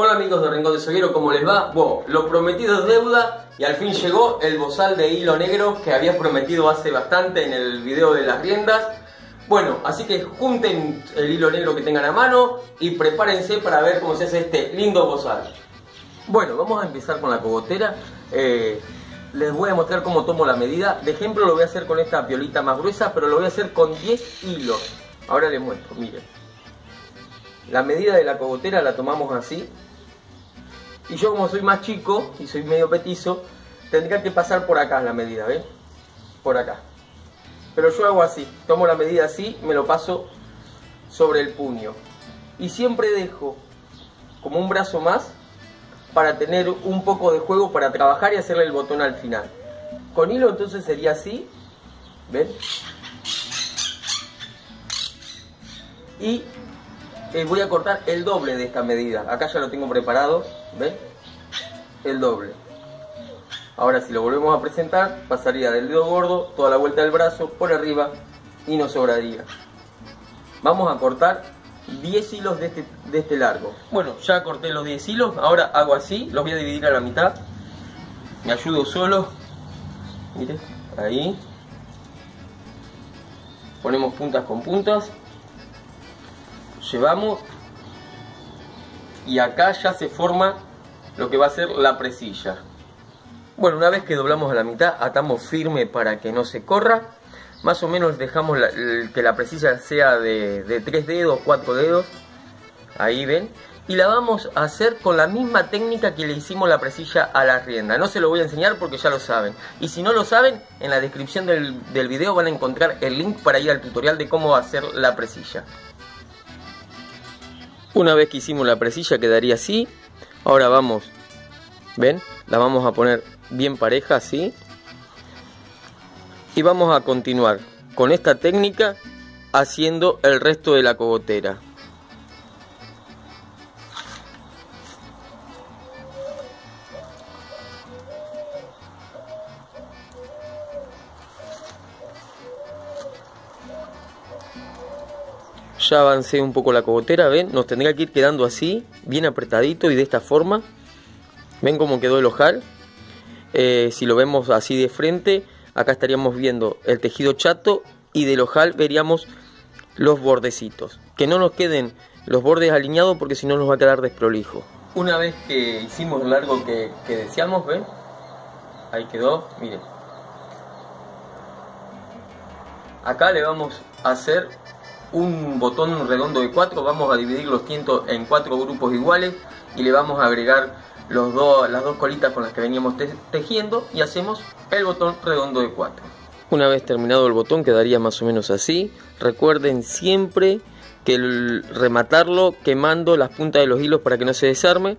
Hola amigos de Rincón de Soguero, ¿cómo les va? Bueno, lo prometido es deuda y al fin llegó el bozal de hilo negro que había prometido hace bastante en el video de las riendas. Bueno, así que junten el hilo negro que tengan a mano y prepárense para ver cómo se hace este lindo bozal. Bueno, vamos a empezar con la cogotera. Les voy a mostrar cómo tomo la medida. De ejemplo lo voy a hacer con esta piolita más gruesa, pero lo voy a hacer con 10 hilos. Ahora les muestro, miren. La medida de la cogotera la tomamos así. Y yo, como soy más chico y soy medio petizo, tendría que pasar por acá la medida, ¿ven? Por acá. Pero yo hago así, tomo la medida así, me lo paso sobre el puño. Y siempre dejo como un brazo más para tener un poco de juego para trabajar y hacerle el botón al final. Con hilo entonces sería así, ¿ven? Y voy a cortar el doble de esta medida. Acá ya lo tengo preparado, ¿ven? El doble. Ahora si lo volvemos a presentar, pasaría del dedo gordo toda la vuelta del brazo por arriba y nos sobraría. Vamos a cortar 10 hilos de este largo. Bueno, ya corté los 10 hilos, ahora hago así, los voy a dividir a la mitad. Me ayudo solo. Miren, ahí. Ponemos puntas con puntas. Llevamos. Y acá ya se forma lo que va a ser la presilla. Bueno, una vez que doblamos a la mitad, atamos firme para que no se corra. Más o menos dejamos que la presilla sea de 3 dedos, 4 dedos. Ahí ven. Y la vamos a hacer con la misma técnica que le hicimos la presilla a la rienda. No se lo voy a enseñar porque ya lo saben. Y si no lo saben, en la descripción del video van a encontrar el link para ir al tutorial de cómo hacer la presilla. Una vez que hicimos la presilla quedaría así. Ahora vamos, ven, la vamos a poner bien pareja así. Y vamos a continuar con esta técnica haciendo el resto de la cogotera. Ya avancé un poco la cogotera, ven, nos tendría que ir quedando así, bien apretadito y de esta forma. Ven cómo quedó el ojal. Si lo vemos así de frente, acá estaríamos viendo el tejido chato y del ojal veríamos los bordecitos. Que no nos queden los bordes alineados porque si no nos va a quedar desprolijo. Una vez que hicimos el largo que deseamos, ven, ahí quedó, miren. Acá le vamos a hacer un botón redondo de 4, vamos a dividir los tientos en 4 grupos iguales y le vamos a agregar las dos colitas con las que veníamos tejiendo y hacemos el botón redondo de 4. Una vez terminado el botón quedaría más o menos así. Recuerden siempre que rematarlo quemando las puntas de los hilos para que no se desarme.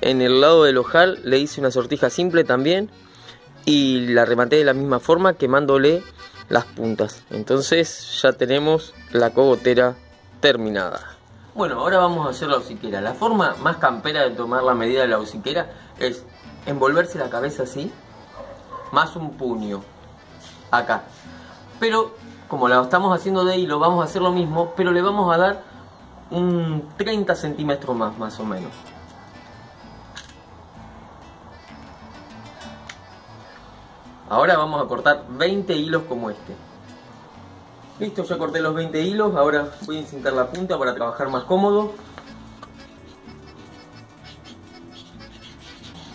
En el lado del ojal le hice una sortija simple también y la rematé de la misma forma quemándole las puntas. Entonces ya tenemos la cogotera terminada. Bueno, ahora vamos a hacer la hociquera. La forma más campera de tomar la medida de la hociquera es envolverse la cabeza así, más un puño acá. Pero como la estamos haciendo de hilo, vamos a hacer lo mismo, pero le vamos a dar un 30 centímetros más o menos. Ahora vamos a cortar 20 hilos como este. Listo, ya corté los 20 hilos. Ahora voy a encintar la punta para trabajar más cómodo.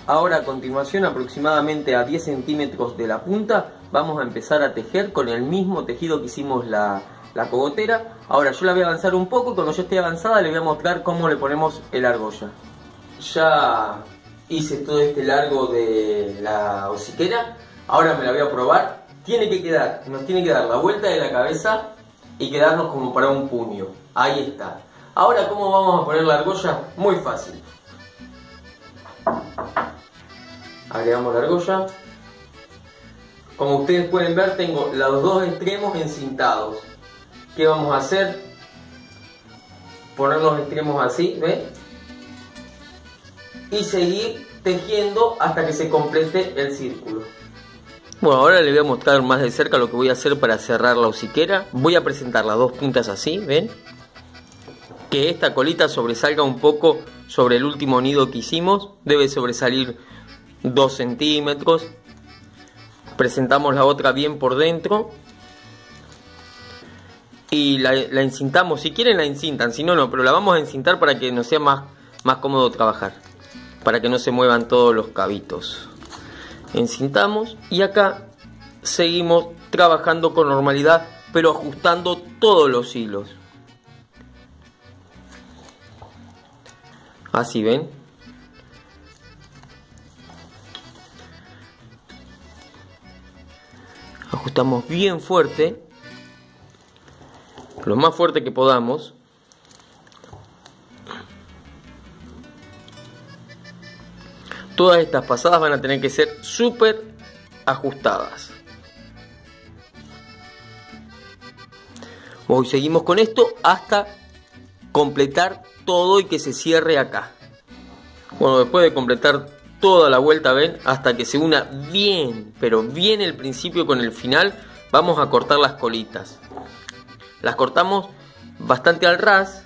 Ahora a continuación, aproximadamente a 10 centímetros de la punta, vamos a empezar a tejer con el mismo tejido que hicimos la cogotera. Ahora yo la voy a avanzar un poco y cuando yo esté avanzada le voy a mostrar cómo le ponemos el argolla. Ya hice todo este largo de la hociquera. Ahora me la voy a probar. Nos tiene que dar la vuelta de la cabeza y quedarnos como para un puño. Ahí está. Ahora, ¿cómo vamos a poner la argolla? Muy fácil. Agregamos la argolla. Como ustedes pueden ver, tengo los dos extremos encintados. ¿Qué vamos a hacer? Poner los extremos así, ¿ven? Y seguir tejiendo hasta que se complete el círculo. Bueno, ahora les voy a mostrar más de cerca lo que voy a hacer para cerrar la hociquera. Voy a presentar las dos puntas así, ¿ven? que esta colita sobresalga un poco sobre el último nido que hicimos. Debe sobresalir 2 centímetros. Presentamos la otra bien por dentro y la encintamos. Si quieren la encintan, si no, no, pero la vamos a encintar para que nos sea más cómodo trabajar, para que no se muevan todos los cabitos. Encintamos y acá seguimos trabajando con normalidad, pero ajustando todos los hilos. Así ven. Ajustamos bien fuerte, lo más fuerte que podamos. Todas estas pasadas van a tener que ser súper ajustadas. Hoy seguimos con esto hasta completar todo y que se cierre acá. Bueno, después de completar toda la vuelta, ven, hasta que se una bien, pero bien el principio con el final, vamos a cortar las colitas. Las cortamos bastante al ras.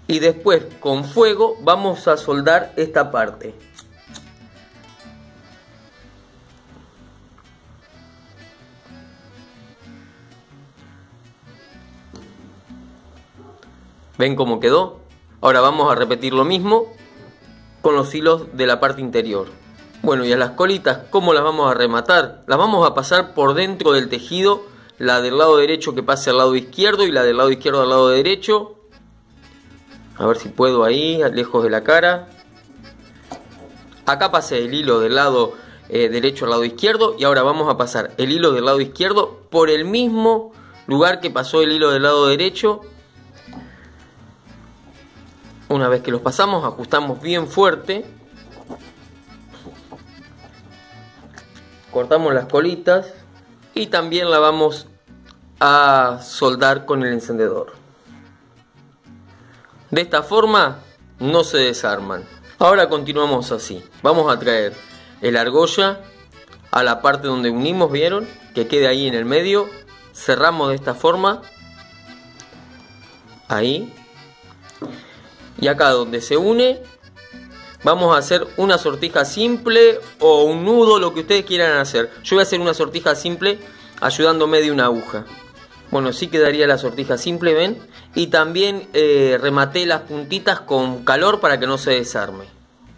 Y después con fuego vamos a soldar esta parte. ¿Ven cómo quedó? Ahora vamos a repetir lo mismo con los hilos de la parte interior. Bueno, y a las colitas, ¿cómo las vamos a rematar? Las vamos a pasar por dentro del tejido, la del lado derecho que pase al lado izquierdo y la del lado izquierdo al lado derecho. A ver si puedo ahí, lejos de la cara. Acá pasé el hilo del lado derecho al lado izquierdo y ahora vamos a pasar el hilo del lado izquierdo por el mismo lugar que pasó el hilo del lado derecho. Una vez que los pasamos, ajustamos bien fuerte. Cortamos las colitas y también la vamos a soldar con el encendedor. De esta forma no se desarman. Ahora continuamos así. Vamos a traer el argolla a la parte donde unimos, ¿vieron? Que quede ahí en el medio. Cerramos de esta forma. Ahí. Y acá donde se une, vamos a hacer una sortija simple o un nudo, lo que ustedes quieran hacer. Yo voy a hacer una sortija simple ayudándome de una aguja. Bueno, sí quedaría la sortija simple, ¿ven? Y también rematé las puntitas con calor para que no se desarme.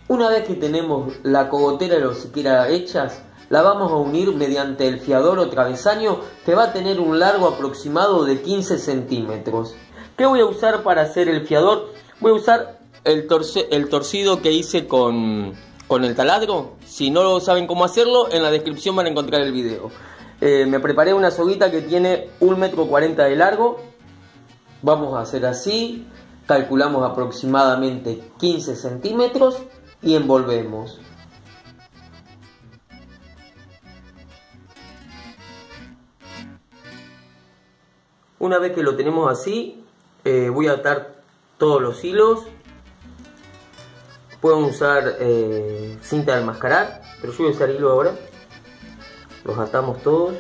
Una vez que tenemos la cogotera o siquiera hechas, la vamos a unir mediante el fiador o travesaño que va a tener un largo aproximado de 15 centímetros. ¿Qué voy a usar para hacer el fiador? Voy a usar el torcido que hice con el taladro. Si no saben cómo hacerlo, en la descripción van a encontrar el video. Me preparé una soguita que tiene 1,40 m de largo. Vamos a hacer así. Calculamos aproximadamente 15 centímetros y envolvemos. Una vez que lo tenemos así, voy a atar todos los hilos. Pueden usar cinta de enmascarar, pero yo voy a usar hilo ahora. Los atamos todos.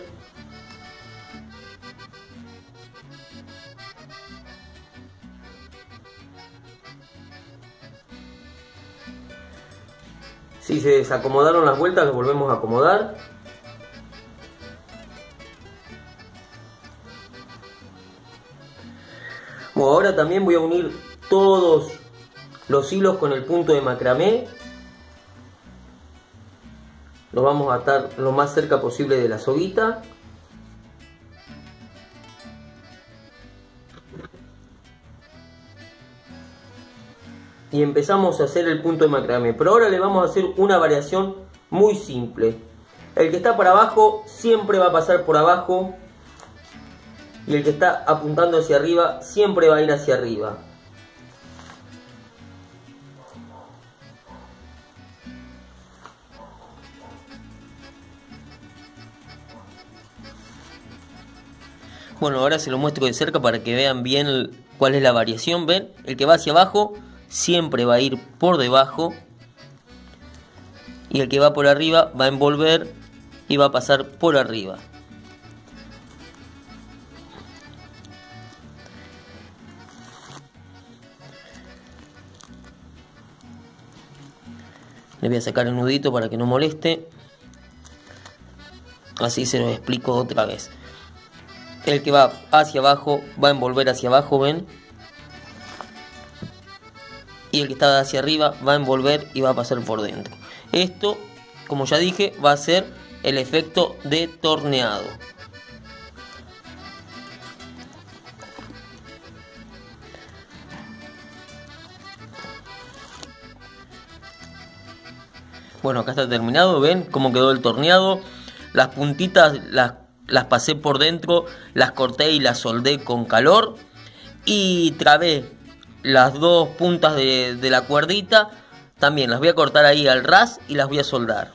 Si se desacomodaron las vueltas, los volvemos a acomodar. Bueno, ahora también voy a unir todos los hilos con el punto de macramé. Los vamos a atar lo más cerca posible de la soguita. Y empezamos a hacer el punto de macramé. Pero ahora le vamos a hacer una variación muy simple. El que está para abajo siempre va a pasar por abajo. Y el que está apuntando hacia arriba siempre va a ir hacia arriba. Bueno, ahora se lo muestro de cerca para que vean bien cuál es la variación. ¿Ven? El que va hacia abajo siempre va a ir por debajo. Y el que va por arriba va a envolver y va a pasar por arriba. Le voy a sacar el nudito para que no moleste. Así se los explico otra vez. El que va hacia abajo va a envolver hacia abajo, ¿ven? Y el que está hacia arriba va a envolver y va a pasar por dentro. Esto, como ya dije, va a ser el efecto de torneado. Bueno, acá está terminado, ¿ven cómo quedó el torneado? Las puntitas las pasé por dentro, las corté y las soldé con calor. Y trabé las dos puntas de la cuerdita, también las voy a cortar ahí al ras y las voy a soldar.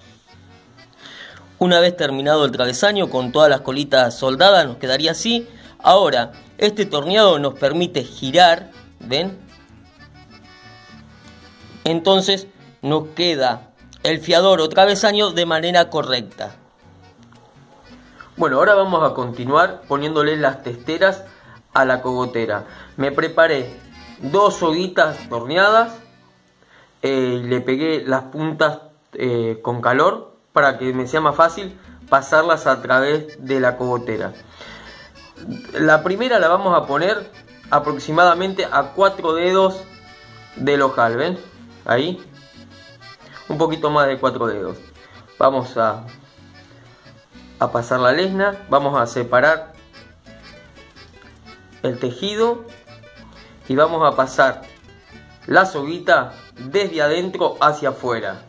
Una vez terminado el travesaño con todas las colitas soldadas, nos quedaría así. Ahora, este torneado nos permite girar, ¿ven? Entonces nos queda el fiador o travesaño de manera correcta. Bueno, ahora vamos a continuar poniéndole las testeras a la cogotera. Me preparé 2 soguitas torneadas, le pegué las puntas con calor para que me sea más fácil pasarlas a través de la cogotera. La primera la vamos a poner aproximadamente a 4 dedos del ojal, ¿ven? Ahí, un poquito más de 4 dedos. Vamos a pasar la lesna, vamos a separar el tejido y vamos a pasar la soguita desde adentro hacia afuera.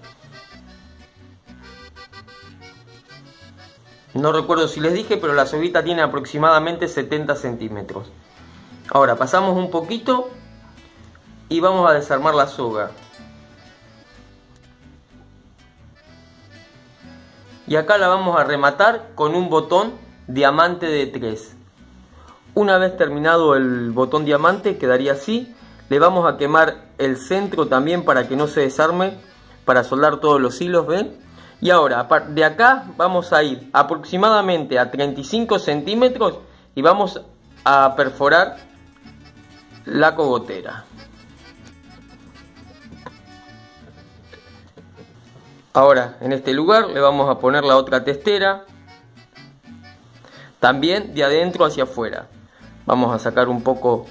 No recuerdo si les dije, pero la soguita tiene aproximadamente 70 centímetros. Ahora pasamos un poquito y vamos a desarmar la soga. Y acá la vamos a rematar con un botón diamante de 3. Una vez terminado el botón diamante quedaría así. Le vamos a quemar el centro también para que no se desarme, para soldar todos los hilos, ¿ven? Y ahora de acá vamos a ir aproximadamente a 35 centímetros y vamos a perforar la cogotera. Ahora en este lugar le vamos a poner la otra testera, también de adentro hacia afuera. Vamos a sacar un poco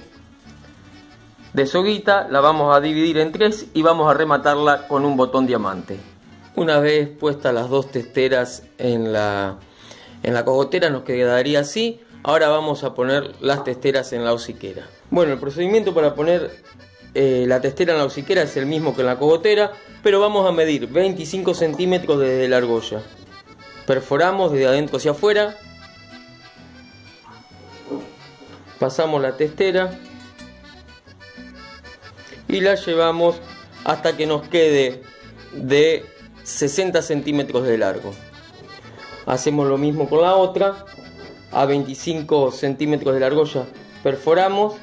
de soguita, la vamos a dividir en 3 y vamos a rematarla con un botón diamante. Una vez puestas las 2 testeras en la cogotera nos quedaría así. Ahora vamos a poner las testeras en la hociquera. Bueno, el procedimiento para poner la testera en la hociquera es el mismo que en la cogotera, pero vamos a medir 25 centímetros desde la argolla. Perforamos desde adentro hacia afuera, pasamos la testera y la llevamos hasta que nos quede de 60 centímetros de largo. Hacemos lo mismo con la otra, a 25 centímetros de la argolla perforamos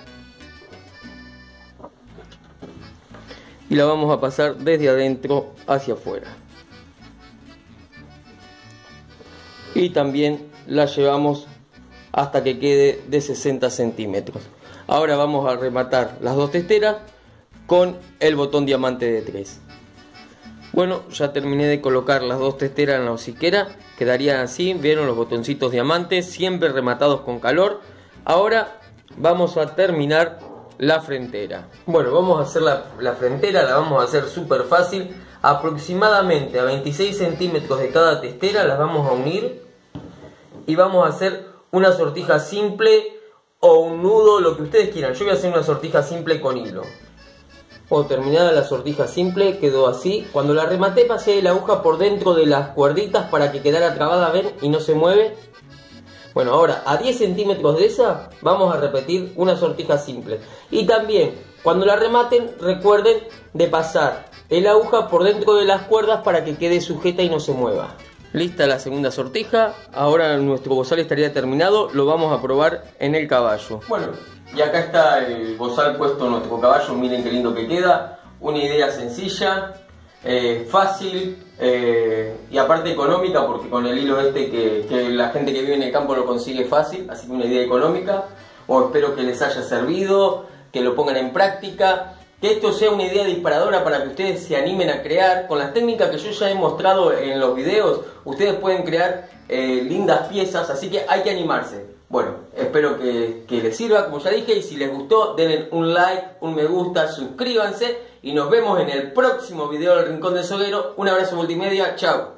y la vamos a pasar desde adentro hacia afuera. Y también la llevamos hasta que quede de 60 centímetros. Ahora vamos a rematar las 2 testeras con el botón diamante de 3. Bueno, ya terminé de colocar las 2 testeras en la hociquera. Quedarían así, vieron los botoncitos diamantes, siempre rematados con calor. Ahora vamos a terminar la frentera. Bueno, vamos a hacer la frentera, la vamos a hacer súper fácil. Aproximadamente a 26 centímetros de cada testera las vamos a unir y vamos a hacer una sortija simple o un nudo, lo que ustedes quieran. Yo voy a hacer una sortija simple con hilo. Bueno, terminada la sortija simple, quedó así. Cuando la rematé pasé la aguja por dentro de las cuerditas para que quedara trabada, ven, y no se mueve. Bueno, ahora a 10 centímetros de esa vamos a repetir una sortija simple. Y también, cuando la rematen, recuerden de pasar el aguja por dentro de las cuerdas para que quede sujeta y no se mueva. Lista la segunda sortija. Ahora nuestro bozal estaría terminado. Lo vamos a probar en el caballo. Bueno, y acá está el bozal puesto en nuestro caballo. Miren qué lindo que queda. Una idea sencilla, fácil, y aparte económica, porque con el hilo este que la gente que vive en el campo lo consigue fácil, así que una idea económica. Espero que les haya servido, que lo pongan en práctica, que esto sea una idea disparadora para que ustedes se animen a crear. Con las técnicas que yo ya he mostrado en los videos, ustedes pueden crear lindas piezas, así que hay que animarse. Bueno, espero que les sirva, como ya dije, y si les gustó, denle un like, un me gusta, suscríbanse y nos vemos en el próximo video del Rincón del Soguero. Un abrazo multimedia, chao.